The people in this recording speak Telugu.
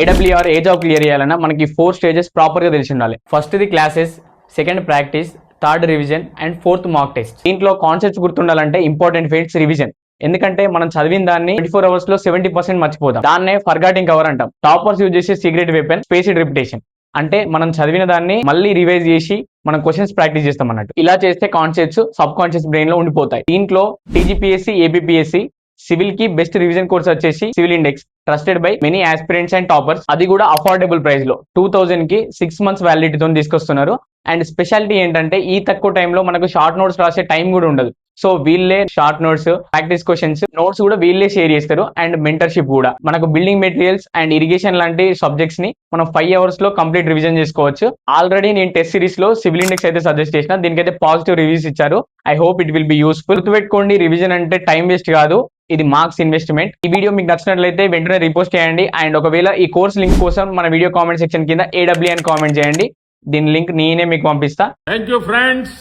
ఏడబ్ల్యూఆర్ ఏ జాబ్ క్లియర్ చేయాలన్నా మనకి 4 స్టేజెస్ ప్రాపర్ గా తెలిసి ఉండాలి. First the classes, second practice, third revision and fourth mock test. దీంట్లో కాన్సెప్ట్స్ గుర్తుండాలంటే ఇంపార్టెంట్ ఫేట్స్ రివిజన్. ఎందుకంటే మనం చదివిన దాన్ని 24 hours లో 70% మర్చిపోతాం. దాన్నే ఫర్గాటింగ్ కవర్ అంటాం. టాపర్స్ యూజ్ చేసే సీక్రెట్ వెపన్ స్పేస్డ్ రిపిటేషన్. అంటే మనం చదివిన దాన్ని మళ్ళీ రివైజ్ చేసి మనం క్వశ్చన్స్ ప్రాక్టీస్ చేస్తాం అన్నట్టు. ఇలా చేస్తే కాన్సెప్ట్స్ సబ్ కాన్షియస్ బ్రెయిన్ లో ఉండిపోతాయి. దీంట్లో టీజీపీఎస్సీ, ఏపీపీఎస్సీ, సివిల్ కి బెస్ట్ రివిజన్ కోర్స్ వచ్చేసి civil index, trusted by many aspirants and toppers. అది కూడా అఫోర్డబుల్ ప్రైస్ లో 2000 కి 6 months వ్యాలిడిటీతో తీసుకొస్తున్నారు. అండ్ స్పెషాలిటీ ఏంటంటే ఈ తక్కువ టైంలో మనకు షార్ట్ నోట్స్ రాసే టైం కూడా ఉండదు. సో వీళ్ళే short notes, practice questions, notes కూడా వీళ్ళే షేర్ చేస్తారు. అండ్ మెంటర్షిప్ కూడా. మనకు బిల్డింగ్ మెటీరియల్స్ అండ్ ఇరిగేషన్ లాంటి సబ్జెక్ట్స్ ని మనం 5 hours లో కంప్లీట్ రివిజన్ చేసుకోవచ్చు. ఆల్రెడీ నేను టెస్ట్ సిరీస్ లో సివిల్ ఇండెక్స్ అయితే సజెస్ట్ చేసిన, దీనికైతే పాజిటివ్ రివ్యూస్ ఇచ్చారు. I hope it will be useful. గుర్తుపెట్టుకోండి, రివిజన్ అంటే టైం వేస్ట్ కాదు, ఇది మార్క్స్ ఇన్వెస్ట్మెంట్. ఈ వీడియో మీకు నచ్చినట్లయితే వెంటనే రిపోస్ట్ చేయండి. అండ్ ఒకవేళ ఈ కోర్స్ లింక్ కోసం మన వీడియో కామెంట్ సెక్షన్ కింద AW అని కామెంట్ చేయండి. దీని లింక్ నేనే మీకు పంపిస్తా. Thank you friends.